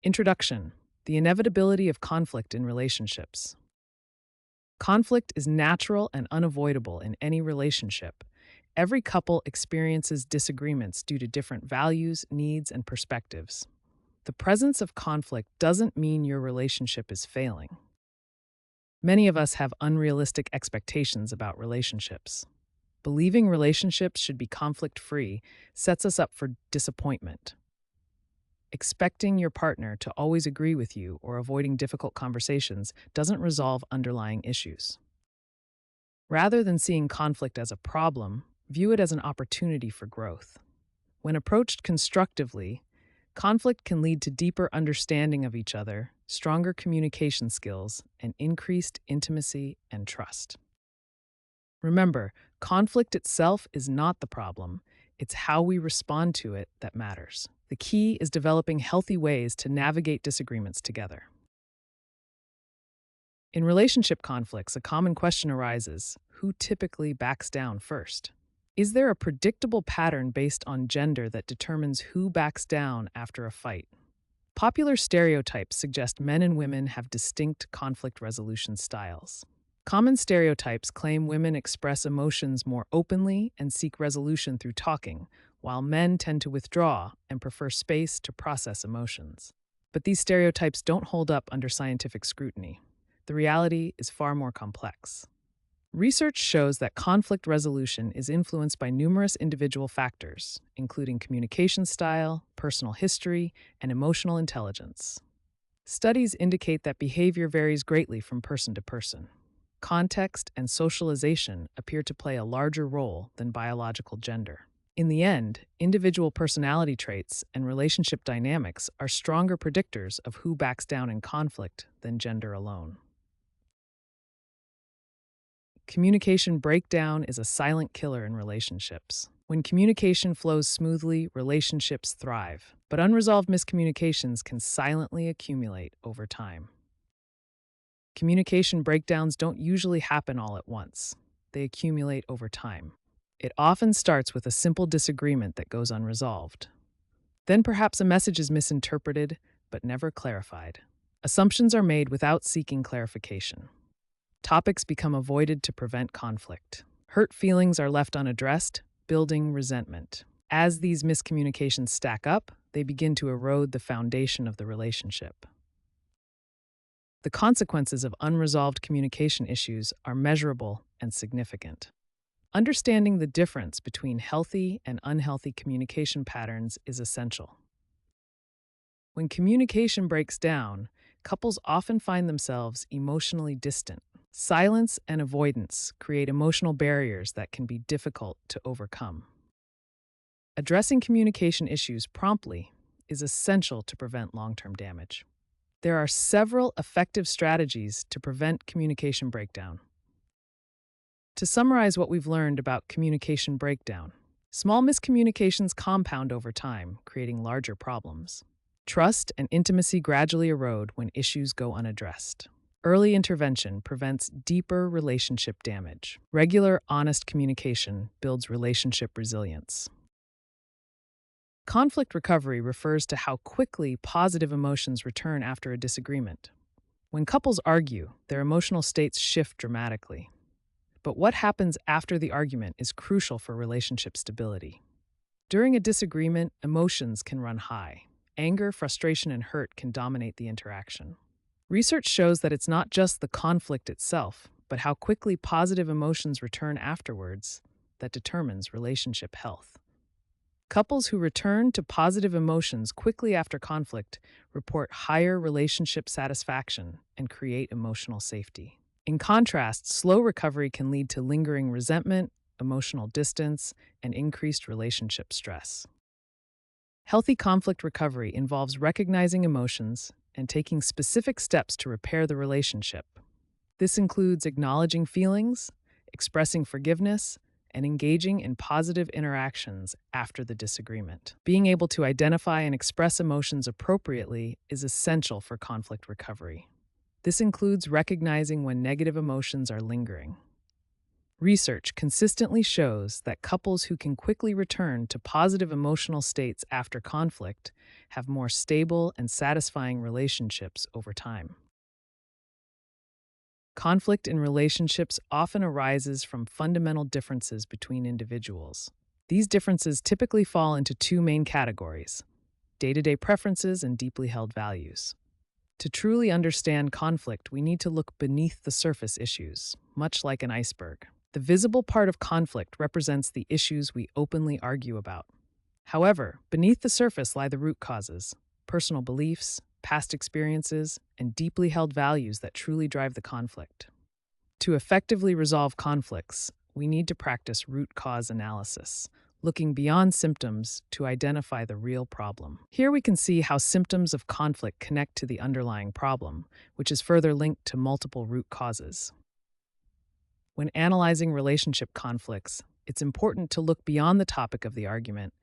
Introduction: The inevitability of conflict in relationships. Conflict is natural and unavoidable in any relationship. Every couple experiences disagreements due to different values, needs, and perspectives. The presence of conflict doesn't mean your relationship is failing. Many of us have unrealistic expectations about relationships. Believing relationships should be conflict free sets us up for disappointment. Expecting your partner to always agree with you or avoiding difficult conversations doesn't resolve underlying issues. Rather than seeing conflict as a problem, view it as an opportunity for growth. When approached constructively, conflict can lead to deeper understanding of each other, stronger communication skills, and increased intimacy and trust. Remember, conflict itself is not the problem, it's how we respond to it that matters. The key is developing healthy ways to navigate disagreements together. In relationship conflicts, a common question arises: who typically backs down first? Is there a predictable pattern based on gender that determines who backs down after a fight? Popular stereotypes suggest men and women have distinct conflict resolution styles. Common stereotypes claim women express emotions more openly and seek resolution through talking, while men tend to withdraw and prefer space to process emotions. But these stereotypes don't hold up under scientific scrutiny. The reality is far more complex. Research shows that conflict resolution is influenced by numerous individual factors, including communication style, personal history, and emotional intelligence. Studies indicate that behavior varies greatly from person to person. Context and socialization appear to play a larger role than biological gender. In the end, individual personality traits and relationship dynamics are stronger predictors of who backs down in conflict than gender alone. Communication breakdown is a silent killer in relationships. When communication flows smoothly, relationships thrive. But unresolved miscommunications can silently accumulate over time. Communication breakdowns don't usually happen all at once. They accumulate over time. It often starts with a simple disagreement that goes unresolved. Then perhaps a message is misinterpreted, but never clarified. Assumptions are made without seeking clarification. Topics become avoided to prevent conflict. Hurt feelings are left unaddressed, building resentment. As these miscommunications stack up, they begin to erode the foundation of the relationship. The consequences of unresolved communication issues are measurable and significant. Understanding the difference between healthy and unhealthy communication patterns is essential. When communication breaks down, couples often find themselves emotionally distant. Silence and avoidance create emotional barriers that can be difficult to overcome. Addressing communication issues promptly is essential to prevent long-term damage. There are several effective strategies to prevent communication breakdown. To summarize what we've learned about communication breakdown, small miscommunications compound over time, creating larger problems. Trust and intimacy gradually erode when issues go unaddressed. Early intervention prevents deeper relationship damage. Regular, honest communication builds relationship resilience. Conflict recovery refers to how quickly positive emotions return after a disagreement. When couples argue, their emotional states shift dramatically. But what happens after the argument is crucial for relationship stability. During a disagreement, emotions can run high. Anger, frustration, and hurt can dominate the interaction. Research shows that it's not just the conflict itself, but how quickly positive emotions return afterwards that determines relationship health. Couples who return to positive emotions quickly after conflict report higher relationship satisfaction and create emotional safety. In contrast, slow recovery can lead to lingering resentment, emotional distance, and increased relationship stress. Healthy conflict recovery involves recognizing emotions and taking specific steps to repair the relationship. This includes acknowledging feelings, expressing forgiveness, and engaging in positive interactions after the disagreement. Being able to identify and express emotions appropriately is essential for conflict recovery. This includes recognizing when negative emotions are lingering. Research consistently shows that couples who can quickly return to positive emotional states after conflict have more stable and satisfying relationships over time. Conflict in relationships often arises from fundamental differences between individuals. These differences typically fall into two main categories: day-to-day preferences and deeply held values. To truly understand conflict, we need to look beneath the surface issues, much like an iceberg. The visible part of conflict represents the issues we openly argue about. However, beneath the surface lie the root causes: personal beliefs, past experiences, and deeply held values that truly drive the conflict. To effectively resolve conflicts, we need to practice root cause analysis, looking beyond symptoms to identify the real problem. Here we can see how symptoms of conflict connect to the underlying problem, which is further linked to multiple root causes. When analyzing relationship conflicts, it's important to look beyond the topic of the argument,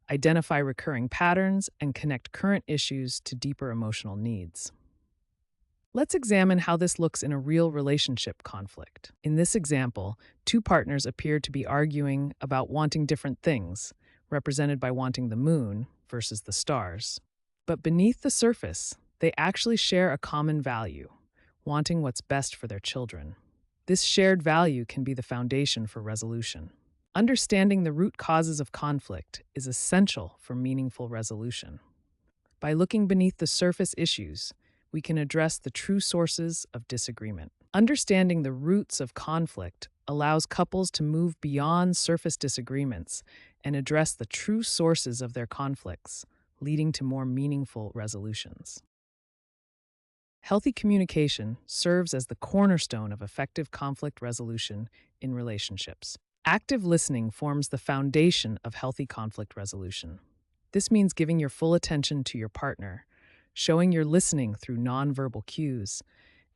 identify recurring patterns, and connect current issues to deeper emotional needs. Let's examine how this looks in a real relationship conflict. In this example, two partners appear to be arguing about wanting different things, represented by wanting the moon versus the stars. But beneath the surface, they actually share a common value: wanting what's best for their children. This shared value can be the foundation for resolution. Understanding the root causes of conflict is essential for meaningful resolution. By looking beneath the surface issues, we can address the true sources of disagreement. Understanding the roots of conflict allows couples to move beyond surface disagreements and address the true sources of their conflicts, leading to more meaningful resolutions. Healthy communication serves as the cornerstone of effective conflict resolution in relationships. Active listening forms the foundation of healthy conflict resolution. This means giving your full attention to your partner, showing you're listening through nonverbal cues,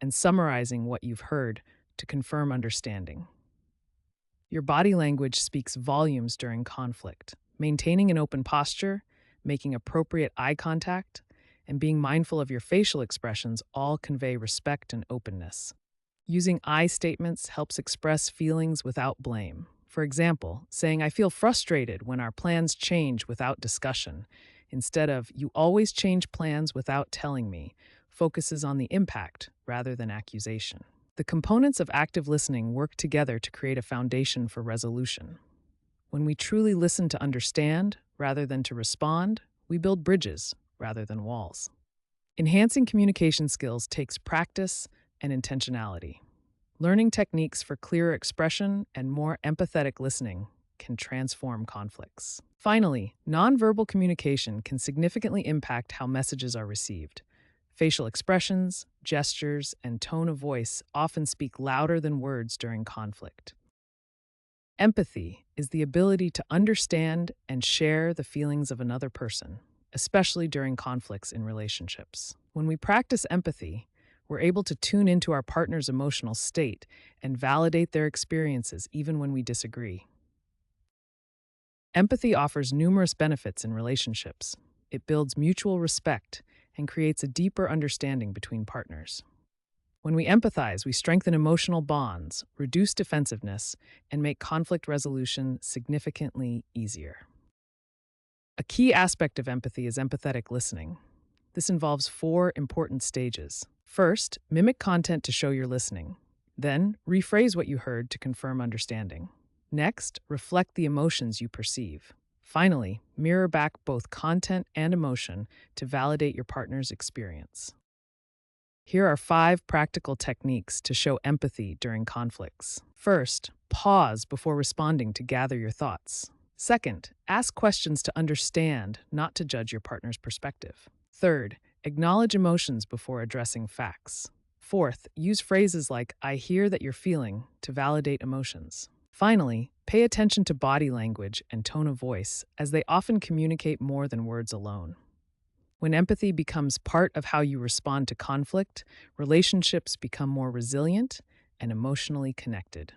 and summarizing what you've heard to confirm understanding. Your body language speaks volumes during conflict. Maintaining an open posture, making appropriate eye contact, and being mindful of your facial expressions all convey respect and openness. Using I statements helps express feelings without blame. For example, saying, "I feel frustrated when our plans change without discussion," instead of, "You always change plans without telling me," focuses on the impact rather than accusation. The components of active listening work together to create a foundation for resolution. When we truly listen to understand rather than to respond, we build bridges rather than walls. Enhancing communication skills takes practice and intentionality. Learning techniques for clearer expression and more empathetic listening can transform conflicts. Finally, nonverbal communication can significantly impact how messages are received. Facial expressions, gestures, and tone of voice often speak louder than words during conflict. Empathy is the ability to understand and share the feelings of another person, especially during conflicts in relationships. When we practice empathy, we're able to tune into our partner's emotional state and validate their experiences even when we disagree. Empathy offers numerous benefits in relationships. It builds mutual respect and creates a deeper understanding between partners. When we empathize, we strengthen emotional bonds, reduce defensiveness, and make conflict resolution significantly easier. A key aspect of empathy is empathetic listening. This involves 4 important stages. First, mimic content to show you're listening. Then, rephrase what you heard to confirm understanding. Next, reflect the emotions you perceive. Finally, mirror back both content and emotion to validate your partner's experience. Here are 5 practical techniques to show empathy during conflicts. First, pause before responding to gather your thoughts. Second, ask questions to understand, not to judge your partner's perspective. Third, acknowledge emotions before addressing facts. Fourth, use phrases like, "I hear that you're feeling," to validate emotions. Finally, pay attention to body language and tone of voice, as they often communicate more than words alone. When empathy becomes part of how you respond to conflict, relationships become more resilient and emotionally connected.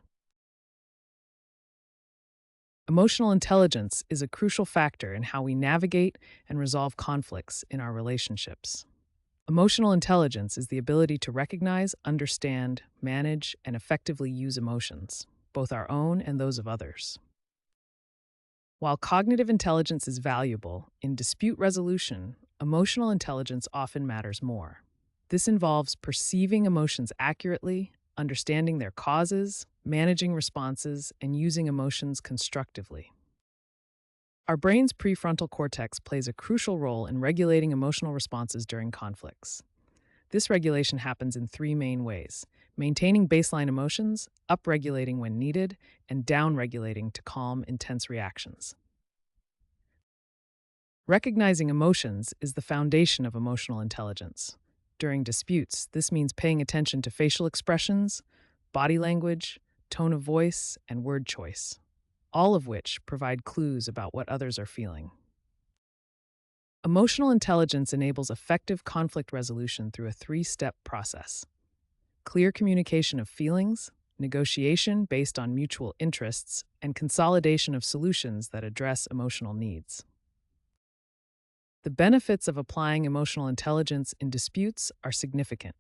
Emotional intelligence is a crucial factor in how we navigate and resolve conflicts in our relationships. Emotional intelligence is the ability to recognize, understand, manage, and effectively use emotions. both our own and those of others. While cognitive intelligence is valuable, in dispute resolution, emotional intelligence often matters more. This involves perceiving emotions accurately, understanding their causes, managing responses, and using emotions constructively. Our brain's prefrontal cortex plays a crucial role in regulating emotional responses during conflicts. This regulation happens in three main ways: maintaining baseline emotions, upregulating when needed, and downregulating to calm intense reactions. Recognizing emotions is the foundation of emotional intelligence. During disputes, this means paying attention to facial expressions, body language, tone of voice, and word choice, all of which provide clues about what others are feeling. Emotional intelligence enables effective conflict resolution through a three-step process: clear communication of feelings, negotiation based on mutual interests, and consolidation of solutions that address emotional needs. The benefits of applying emotional intelligence in disputes are significant.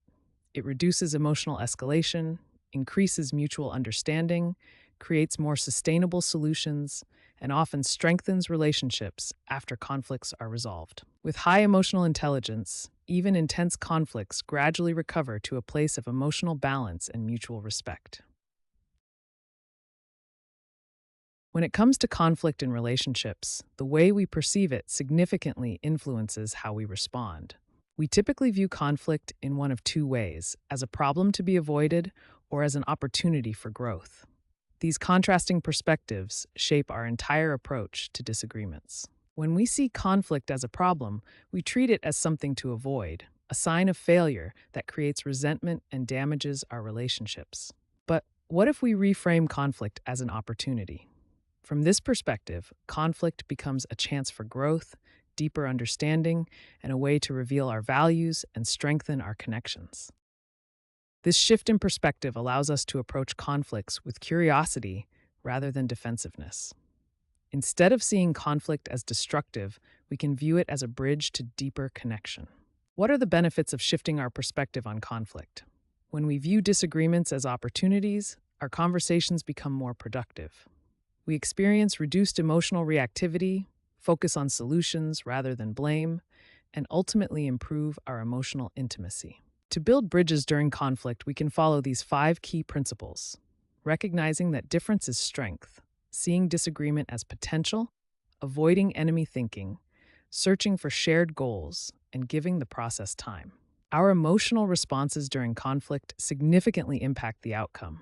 It reduces emotional escalation, increases mutual understanding, creates more sustainable solutions, and often strengthens relationships after conflicts are resolved. With high emotional intelligence, even intense conflicts gradually recover to a place of emotional balance and mutual respect. When it comes to conflict in relationships, the way we perceive it significantly influences how we respond. We typically view conflict in one of two ways: as a problem to be avoided or as an opportunity for growth. These contrasting perspectives shape our entire approach to disagreements. When we see conflict as a problem, we treat it as something to avoid, a sign of failure that creates resentment and damages our relationships. But what if we reframe conflict as an opportunity? From this perspective, conflict becomes a chance for growth, deeper understanding, and a way to reveal our values and strengthen our connections. This shift in perspective allows us to approach conflicts with curiosity rather than defensiveness. Instead of seeing conflict as destructive, we can view it as a bridge to deeper connection. What are the benefits of shifting our perspective on conflict? When we view disagreements as opportunities, our conversations become more productive. We experience reduced emotional reactivity, focus on solutions rather than blame, and ultimately improve our emotional intimacy. To build bridges during conflict, we can follow these 5 key principles: recognizing that difference is strength, seeing disagreement as potential, avoiding enemy thinking, searching for shared goals, and giving the process time. Our emotional responses during conflict significantly impact the outcome.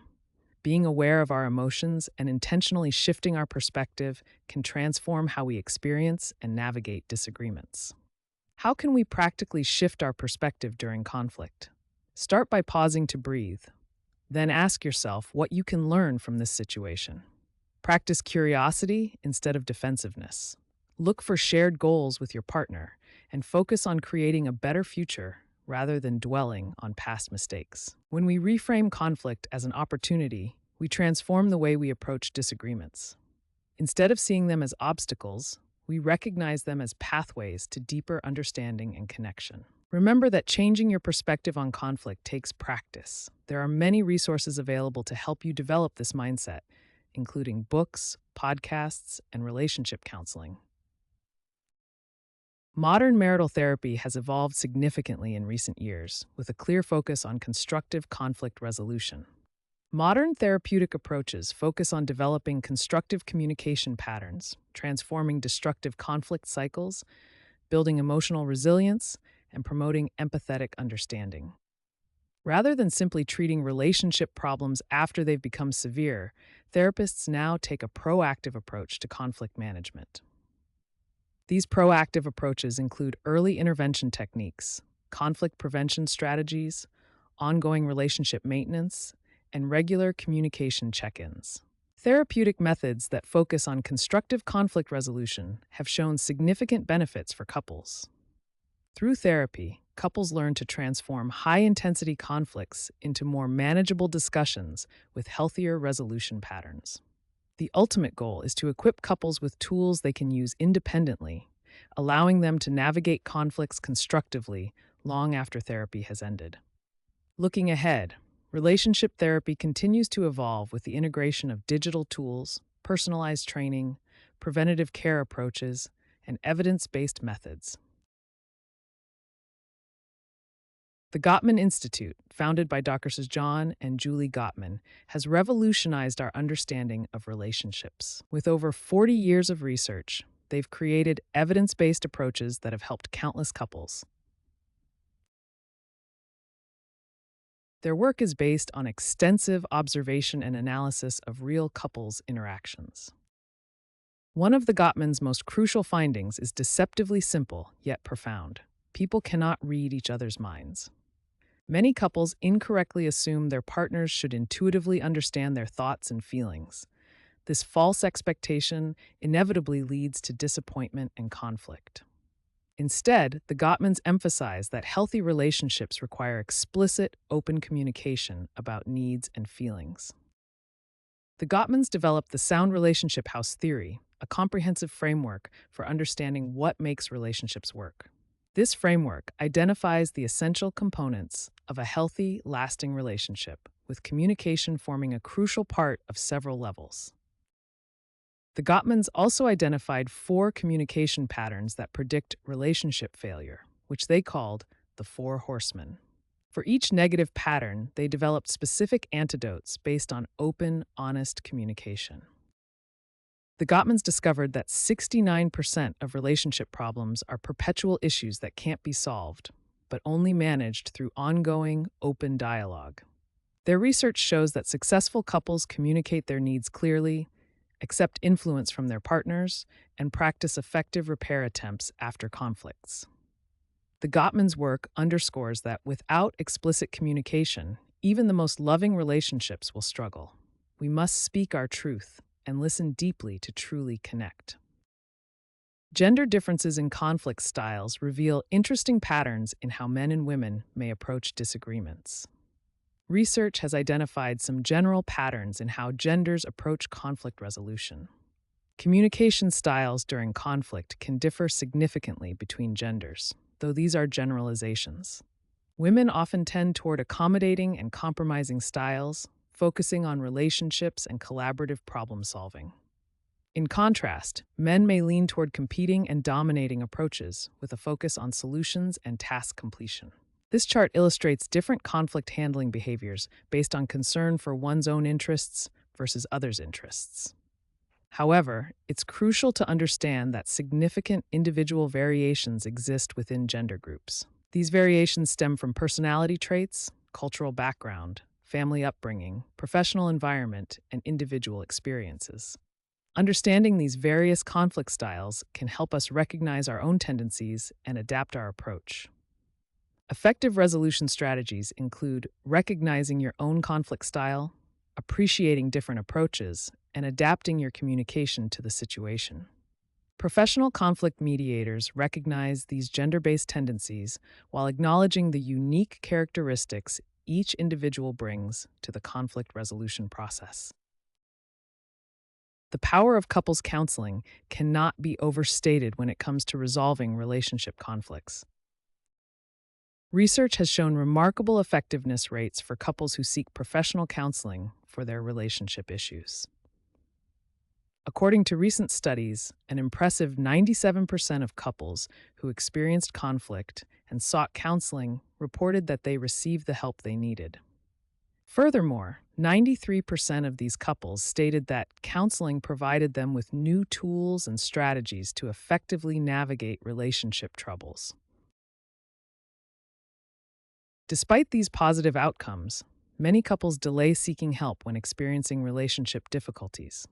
Being aware of our emotions and intentionally shifting our perspective can transform how we experience and navigate disagreements. How can we practically shift our perspective during conflict? Start by pausing to breathe. Then ask yourself what you can learn from this situation. Practice curiosity instead of defensiveness. Look for shared goals with your partner and focus on creating a better future rather than dwelling on past mistakes. When we reframe conflict as an opportunity, we transform the way we approach disagreements. Instead of seeing them as obstacles, we recognize them as pathways to deeper understanding and connection. Remember that changing your perspective on conflict takes practice. There are many resources available to help you develop this mindset, including books, podcasts, and relationship counseling. Modern marital therapy has evolved significantly in recent years, with a clear focus on constructive conflict resolution. Modern therapeutic approaches focus on developing constructive communication patterns, transforming destructive conflict cycles, building emotional resilience, and promoting empathetic understanding. Rather than simply treating relationship problems after they've become severe, therapists now take a proactive approach to conflict management. These proactive approaches include early intervention techniques, conflict prevention strategies, ongoing relationship maintenance, and regular communication check-ins. Therapeutic methods that focus on constructive conflict resolution have shown significant benefits for couples. Through therapy, couples learn to transform high-intensity conflicts into more manageable discussions with healthier resolution patterns. The ultimate goal is to equip couples with tools they can use independently, allowing them to navigate conflicts constructively long after therapy has ended. Looking ahead, Relationship therapy continues to evolve with the integration of digital tools, personalized training, preventative care approaches, and evidence based methods. The Gottman Institute, founded by Drs. John and Julie Gottman, has revolutionized our understanding of relationships. With over 40 years of research, they've created evidence based approaches that have helped countless couples. Their work is based on extensive observation and analysis of real couples' interactions. One of the Gottman's most crucial findings is deceptively simple yet profound. People cannot read each other's minds. Many couples incorrectly assume their partners should intuitively understand their thoughts and feelings. This false expectation inevitably leads to disappointment and conflict. Instead, the Gottmans emphasize that healthy relationships require explicit, open communication about needs and feelings. The Gottmans developed the Sound Relationship House theory, a comprehensive framework for understanding what makes relationships work. This framework identifies the essential components of a healthy, lasting relationship, with communication forming a crucial part of several levels. The Gottmans also identified 4 communication patterns that predict relationship failure, which they called the 4 horsemen. For each negative pattern, they developed specific antidotes based on open, honest communication. The Gottmans discovered that 69% of relationship problems are perpetual issues that can't be solved, but only managed through ongoing, open dialogue. Their research shows that successful couples communicate their needs clearly, accept influence from their partners, and practice effective repair attempts after conflicts. The Gottmans' work underscores that without explicit communication, even the most loving relationships will struggle. We must speak our truth and listen deeply to truly connect. Gender differences in conflict styles reveal interesting patterns in how men and women may approach disagreements. Research has identified some general patterns in how genders approach conflict resolution. Communication styles during conflict can differ significantly between genders, though these are generalizations. Women often tend toward accommodating and compromising styles, focusing on relationships and collaborative problem solving. In contrast, men may lean toward competing and dominating approaches with a focus on solutions and task completion. This chart illustrates different conflict handling behaviors based on concern for one's own interests versus others' interests. However, it's crucial to understand that significant individual variations exist within gender groups. These variations stem from personality traits, cultural background, family upbringing, professional environment, and individual experiences. Understanding these various conflict styles can help us recognize our own tendencies and adapt our approach. Effective resolution strategies include recognizing your own conflict style, appreciating different approaches, and adapting your communication to the situation. Professional conflict mediators recognize these gender-based tendencies while acknowledging the unique characteristics each individual brings to the conflict resolution process. The power of couples counseling cannot be overstated when it comes to resolving relationship conflicts. Research has shown remarkable effectiveness rates for couples who seek professional counseling for their relationship issues. According to recent studies, an impressive 97% of couples who experienced conflict and sought counseling reported that they received the help they needed. Furthermore, 93% of these couples stated that counseling provided them with new tools and strategies to effectively navigate relationship troubles. Despite these positive outcomes, many couples delay seeking help when experiencing relationship difficulties.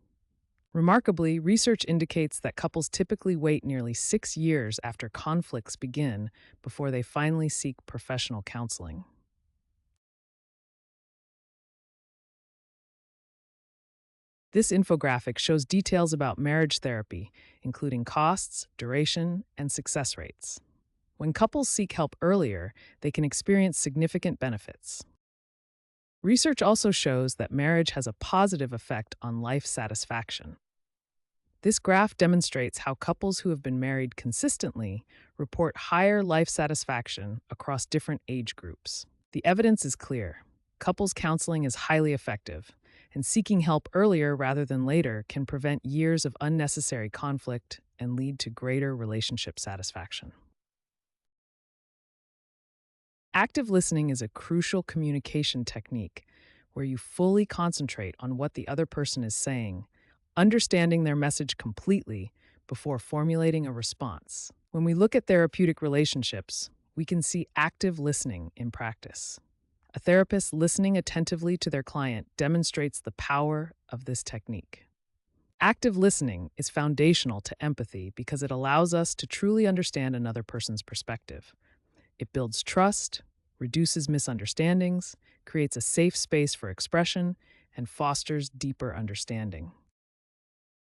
Remarkably, research indicates that couples typically wait nearly 6 years after conflicts begin before they finally seek professional counseling. This infographic shows details about marriage therapy, including costs, duration, and success rates. When couples seek help earlier, they can experience significant benefits. Research also shows that marriage has a positive effect on life satisfaction. This graph demonstrates how couples who have been married consistently report higher life satisfaction across different age groups. The evidence is clear. Couples counseling is highly effective, and seeking help earlier rather than later can prevent years of unnecessary conflict and lead to greater relationship satisfaction. Active listening is a crucial communication technique where you fully concentrate on what the other person is saying, understanding their message completely before formulating a response. When we look at therapeutic relationships, we can see active listening in practice. A therapist listening attentively to their client demonstrates the power of this technique. Active listening is foundational to empathy because it allows us to truly understand another person's perspective. It builds trust, reduces misunderstandings, creates a safe space for expression, and fosters deeper understanding.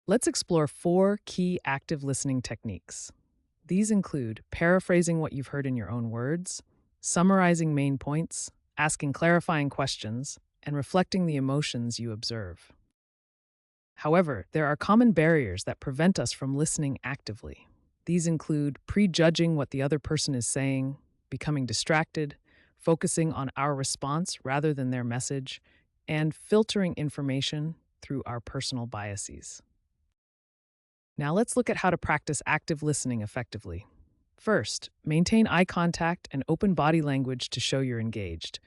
Let's explore 4 key active listening techniques. These include paraphrasing what you've heard in your own words, summarizing main points, asking clarifying questions, and reflecting the emotions you observe. However, there are common barriers that prevent us from listening actively. These include prejudging what the other person is saying, becoming distracted, focusing on our response rather than their message, and filtering information through our personal biases. Now let's look at how to practice active listening effectively. First, maintain eye contact and open body language to show you're engaged.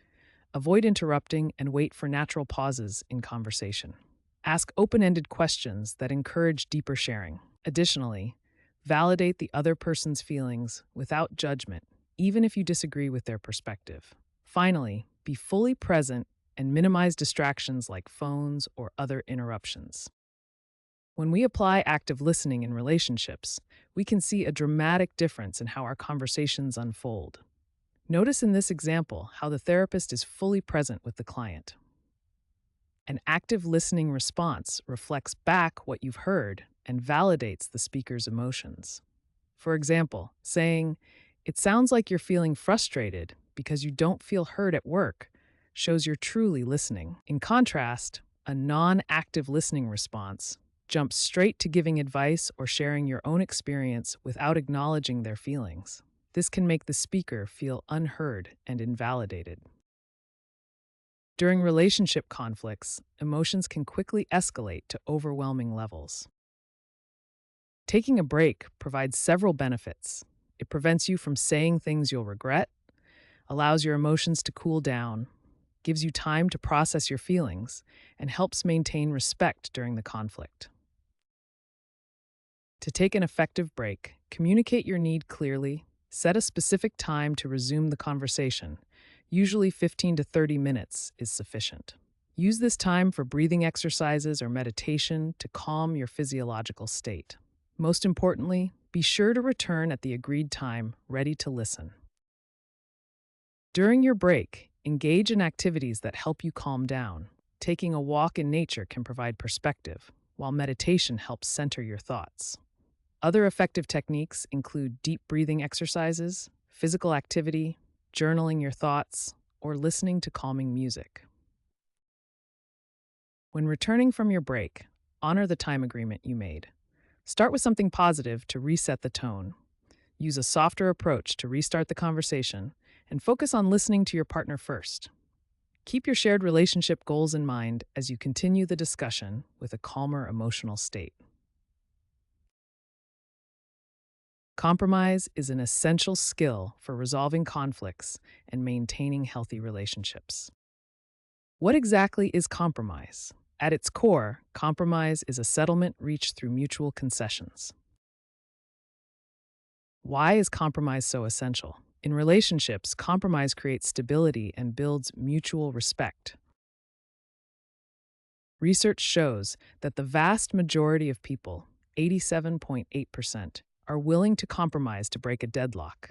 Avoid interrupting and wait for natural pauses in conversation. Ask open-ended questions that encourage deeper sharing. Additionally, validate the other person's feelings without judgment, even if you disagree with their perspective. Finally, be fully present and minimize distractions like phones or other interruptions. When we apply active listening in relationships, we can see a dramatic difference in how our conversations unfold. Notice in this example how the therapist is fully present with the client. An active listening response reflects back what you've heard and validates the speaker's emotions. For example, saying, "It sounds like you're feeling frustrated because you don't feel heard at work," shows you're truly listening. In contrast, a non-active listening response jumps straight to giving advice or sharing your own experience without acknowledging their feelings. This can make the speaker feel unheard and invalidated. During relationship conflicts, emotions can quickly escalate to overwhelming levels. Taking a break provides several benefits. It prevents you from saying things you'll regret, allows your emotions to cool down, gives you time to process your feelings, and helps maintain respect during the conflict. To take an effective break, communicate your need clearly, set a specific time to resume the conversation. Usually 15 to 30 minutes is sufficient. Use this time for breathing exercises or meditation to calm your physiological state. Most importantly, be sure to return at the agreed time, ready to listen. During your break, engage in activities that help you calm down. Taking a walk in nature can provide perspective, while meditation helps center your thoughts. Other effective techniques include deep breathing exercises, physical activity, journaling your thoughts, or listening to calming music. When returning from your break, honor the time agreement you made. Start with something positive to reset the tone. Use a softer approach to restart the conversation, and focus on listening to your partner first. Keep your shared relationship goals in mind as you continue the discussion with a calmer emotional state. Compromise is an essential skill for resolving conflicts and maintaining healthy relationships. What exactly is compromise? At its core, compromise is a settlement reached through mutual concessions. Why is compromise so essential? In relationships, compromise creates stability and builds mutual respect. Research shows that the vast majority of people, 87.8%, are willing to compromise to break a deadlock.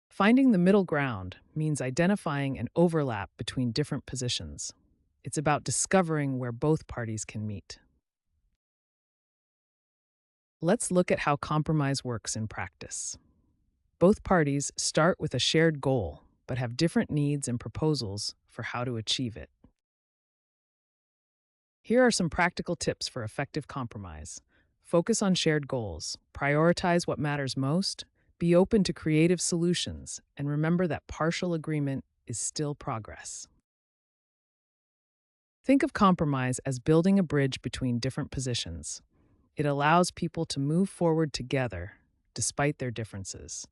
Finding the middle ground means identifying an overlap between different positions. It's about discovering where both parties can meet. Let's look at how compromise works in practice. Both parties start with a shared goal, but have different needs and proposals for how to achieve it. Here are some practical tips for effective compromise. Focus on shared goals, prioritize what matters most, be open to creative solutions, and remember that partial agreement is still progress. Think of compromise as building a bridge between different positions. It allows people to move forward together despite their differences.